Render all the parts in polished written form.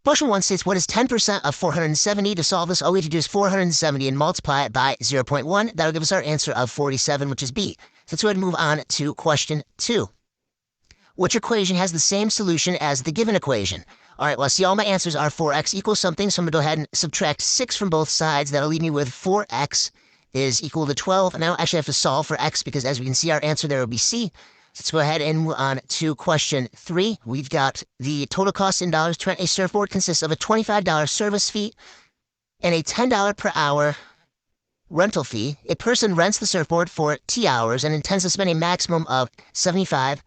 Question 1 states, what is 10% of 470? To solve this, all we have to do is 470 and multiply it by 0.1. That'll give us our answer of 47, which is B. So let's go ahead and move on to question 2. Which equation has the same solution as the given equation? All right, well, see, all my answers are 4x equals something, so I'm going to go ahead and subtract 6 from both sides. That'll leave me with 4x is equal to 12. And I don't actually have to solve for x because, as we can see, our answer there will be C. Let's go ahead and move on to question 3. We've got the total cost in dollars to rent a surfboard consists of a $25 service fee and a $10 per hour rental fee. A person rents the surfboard for T hours and intends to spend a maximum of 75.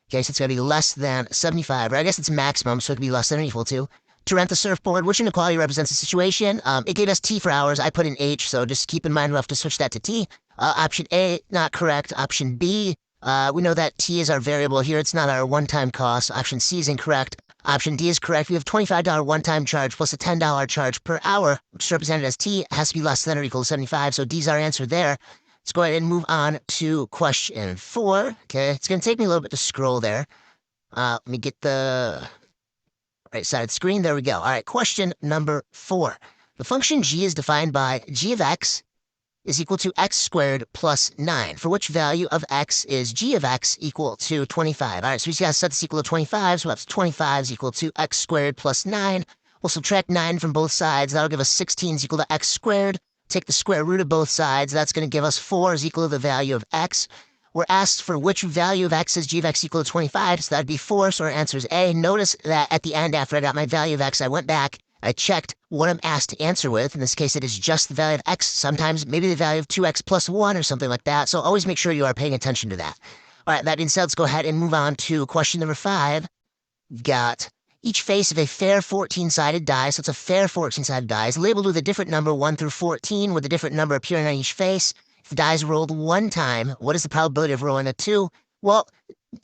Okay, so it's going to be less than 75, or I guess it's maximum, so it could be less than or equal to rent the surfboard. Which inequality represents the situation? It gave us T for hours. I put in H, so just keep in mind we'll have to switch that to T. Option A, not correct. Option B, we know that T is our variable here. It's not our one-time cost. Option C is incorrect. Option D is correct. We have $25 one-time charge plus a $10 charge per hour, which is represented as T. It has to be less than or equal to 75, so D's our answer there. Let's go ahead and move on to question 4. Okay, it's going to take me a little bit to scroll there. Let me get the right side of the screen. There we go. All right, question number 4. The function g is defined by g of x is equal to x squared plus 9, for which value of x is g of x equal to 25. All right, so we just got to set this equal to 25, so that's 25 is equal to x squared plus 9. We'll subtract 9 from both sides. That'll give us 16 is equal to x squared. Take the square root of both sides. That's going to give us 4 is equal to the value of x. We're asked for which value of x is g of x equal to 25, so that'd be 4, so our answer is A. Notice that at the end, after I got my value of x, I went back, I checked what I'm asked to answer with. In this case, it is just the value of x. Sometimes maybe the value of 2x plus 1 or something like that, so always make sure you are paying attention to that. All right, that being said, let's go ahead and move on to question number 5. We've got each face of a fair 14-sided die, so it's a fair 14-sided die, is labeled with a different number 1 through 14, with a different number appearing on each face. If the die is rolled one time, what is the probability of rolling a 2? Well,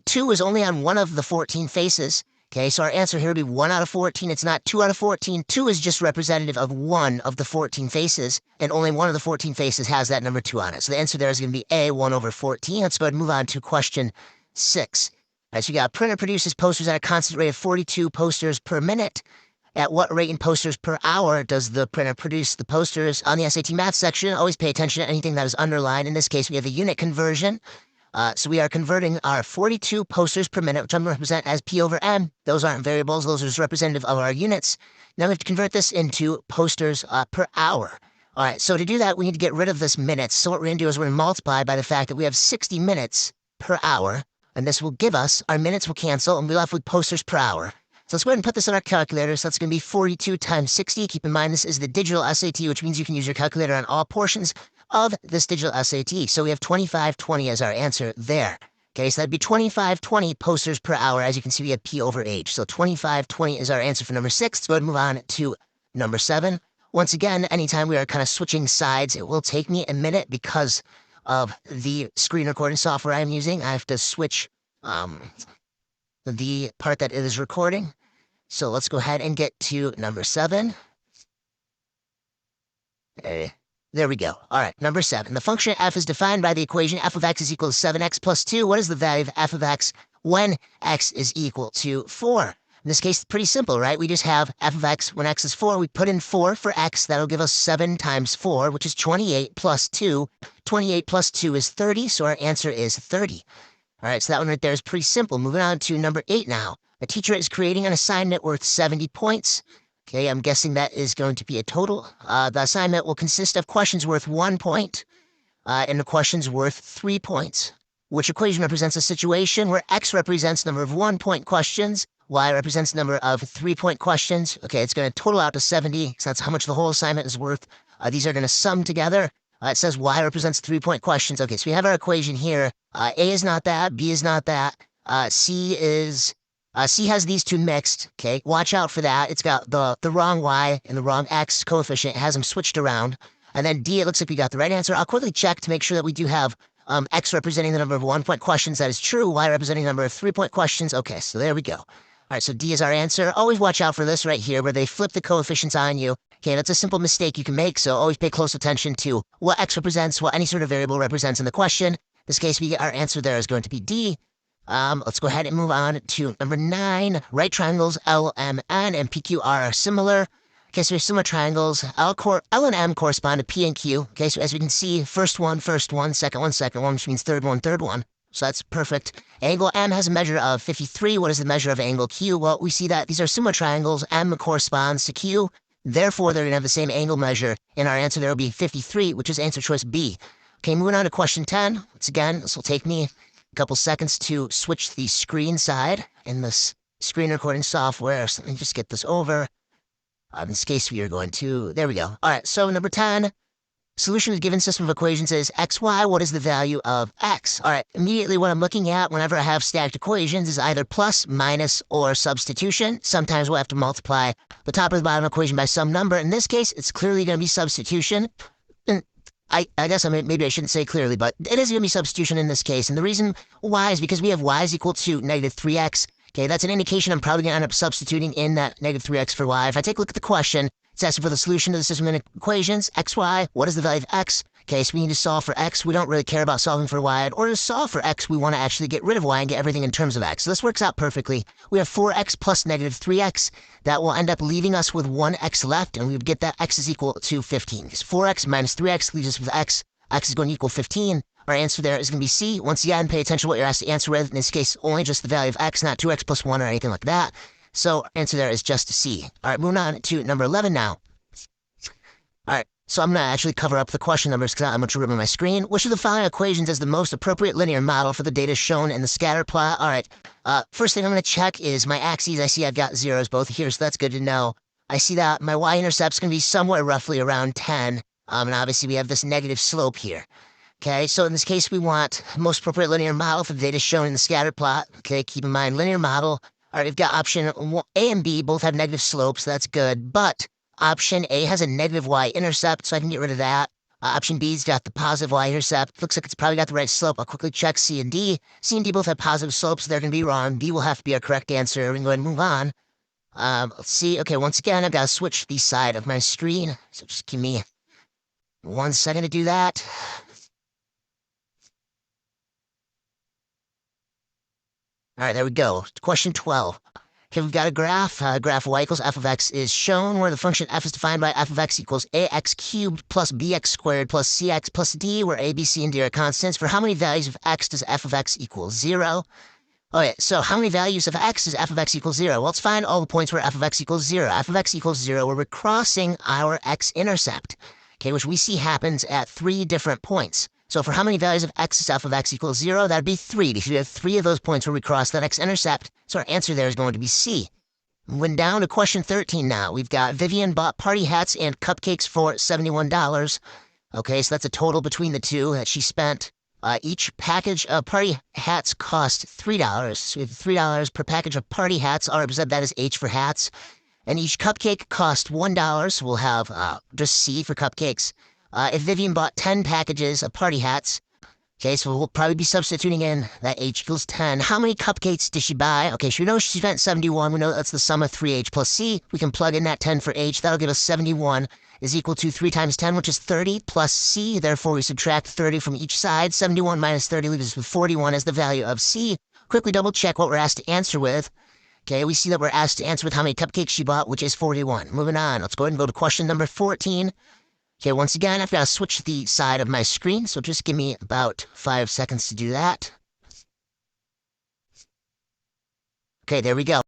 2 is only on one of the 14 faces. Okay, so our answer here would be 1 out of 14. It's not 2 out of 14. 2 is just representative of one of the 14 faces, and only one of the 14 faces has that number 2 on it. So the answer there is going to be A, 1 over 14. Let's go ahead and move on to question 6. All right, so you got printer produces posters at a constant rate of 42 posters per minute. At what rate in posters per hour does the printer produce the posters? On the SAT math section, always pay attention to anything that is underlined. In this case, we have a unit conversion. So we are converting our 42 posters per minute, which I'm going to represent as P over M. Those aren't variables. Those are just representative of our units. Now we have to convert this into posters per hour. All right, so to do that, we need to get rid of this minutes. So what we're going to do is we're going to multiply by the fact that we have 60 minutes per hour. And this will give us, our minutes will cancel, and we're left with posters per hour. So let's go ahead and put this in our calculator. So that's going to be 42 times 60. Keep in mind, this is the digital SAT, which means you can use your calculator on all portions of this digital SAT. So we have 2520 as our answer there. Okay, so that'd be 2520 posters per hour. As you can see, we have P over H. So 2520 is our answer for number 6. Let's go ahead and move on to number 7. Once again, anytime we are kind of switching sides, it will take me a minute because of the screen recording software I'm using. I have to switch the part that it is recording. So let's go ahead and get to number 7. There we go. All right, number 7. The function f is defined by the equation f of x is equal to 7x plus 2. What is the value of f of x when x is equal to 4? In this case, it's pretty simple, right? We just have f of x when x is 4. We put in 4 for x. That'll give us 7 times 4, which is 28 plus 2. 28 plus 2 is 30, so our answer is 30. All right, so that one right there is pretty simple. Moving on to number 8 now. A teacher is creating an assignment worth 70 points. Okay, I'm guessing that is going to be a total. The assignment will consist of questions worth 1 point and the questions worth 3 points. Which equation represents a situation where x represents number of 1-point questions, y represents number of 3-point questions. Okay, it's going to total out to 70, so that's how much the whole assignment is worth. These are going to sum together. It says y represents 3-point questions. Okay, so we have our equation here. A is not that, B is not that, C has these two mixed, okay? Watch out for that. It's got the wrong y and the wrong x coefficient. It has them switched around. And then D, it looks like we got the right answer. I'll quickly check to make sure that we do have x representing the number of 1-point questions. That is true. Y representing the number of 3-point questions. Okay, so there we go. All right, so D is our answer. Always watch out for this right here where they flip the coefficients on you. Okay, that's a simple mistake you can make, so always pay close attention to what x represents, what any sort of variable represents in the question. In this case, our answer there is going to be D. Let's go ahead and move on to number 9. Right triangles LMN and PQ are similar. Okay, so we have similar triangles. L and M correspond to P and Q. Okay, so as we can see, first one, second one, which means third one. So that's perfect. Angle M has a measure of 53. What is the measure of angle Q? Well, we see that these are similar triangles. M corresponds to Q. Therefore, they're going to have the same angle measure. And our answer there will be 53, which is answer choice B. Okay, moving on to question 10. Once again, this will take me a couple seconds to switch the screen side in this screen recording software. So let me just get this over. In this case, we are going to, there we go. All right, so number 10, solution to the given system of equations is xy. What is the value of x? All right, immediately what I'm looking at whenever I have stacked equations is either plus, minus, or substitution. Sometimes we'll have to multiply the top or the bottom equation by some number. In this case, it's clearly going to be substitution. And I guess maybe I shouldn't say clearly, but it is going to be substitution in this case. And the reason why is because we have y is equal to negative 3x. Okay, that's an indication I'm probably going to end up substituting in that negative 3x for y. If I take a look at the question, it's asking for the solution to the system of equations, xy. What is the value of x? Okay, so we need to solve for x. We don't really care about solving for y. In order to solve for x, we want to actually get rid of y and get everything in terms of x. So this works out perfectly. We have 4x plus negative 3x. That will end up leaving us with 1x left, and we would get that x is equal to 15. Because 4x minus 3x leaves us with x. X is going to equal 15. Our answer there is going to be C. Once again, pay attention to what you're asked to answer with. In this case, only just the value of x, not 2x plus 1 or anything like that. So answer there is just C. All right, moving on to number 11 now. All right, so I'm going to actually cover up the question numbers because I'm going to remove my screen. Which of the following equations is the most appropriate linear model for the data shown in the scatter plot? All right, first thing I'm going to check is my axes. I see I've got zeros both here, so that's good to know. I see that my y-intercept's going to be somewhere roughly around 10. And obviously we have this negative slope here. Okay, so in this case, we want most appropriate linear model for the data shown in the scatter plot. Okay, keep in mind, linear model. All right, we've got option A and B both have negative slopes. So that's good. But option A has a negative y-intercept, so I can get rid of that. Option B's got the positive y-intercept. Looks like it's probably got the right slope. I'll quickly check C and D. C and D both have positive slopes. So they're going to be wrong. B will have to be our correct answer. We can go ahead and move on. Let's see. Okay, once again, I've got to switch the side of my screen. So just give me 1 second to do that. All right, there we go. Question 12. Okay, we've got a graph. Graph y equals f of x is shown where the function f is defined by f of x equals ax cubed plus bx squared plus cx plus d, where a, b, c, and d are constants. For how many values of x does f of x equal 0? Okay, so how many values of x does f of x equal 0? Well, let's find all the points where f of x equals 0. F of x equals 0 where we're crossing our x-intercept, okay, which we see happens at 3 different points. So for how many values of x is f of x equals 0? That'd be 3, because we have 3 of those points where we cross that x-intercept. So our answer there is going to be C. Moving down to question 13 now. We've got Vivian bought party hats and cupcakes for $71. Okay, so that's a total between the two that she spent. Each package of party hats cost $3. So we have $3 per package of party hats. I'll represent that as H for hats. And each cupcake cost $1. So we'll have just C for cupcakes. If Vivian bought 10 packages of party hats, okay, so we'll probably be substituting in that H equals 10. How many cupcakes did she buy? Okay, so we know she spent 71. We know that's the sum of 3H plus C. We can plug in that 10 for H. That'll give us 71 is equal to 3 times 10, which is 30, plus C. Therefore, we subtract 30 from each side. 71 minus 30 leaves us with 41 as the value of C. Quickly double check what we're asked to answer with. Okay, we see that we're asked to answer with how many cupcakes she bought, which is 41. Moving on, let's go ahead and go to question number 14. Okay, once again, I've got to switch the side of my screen, so just give me about 5 seconds to do that. Okay, there we go.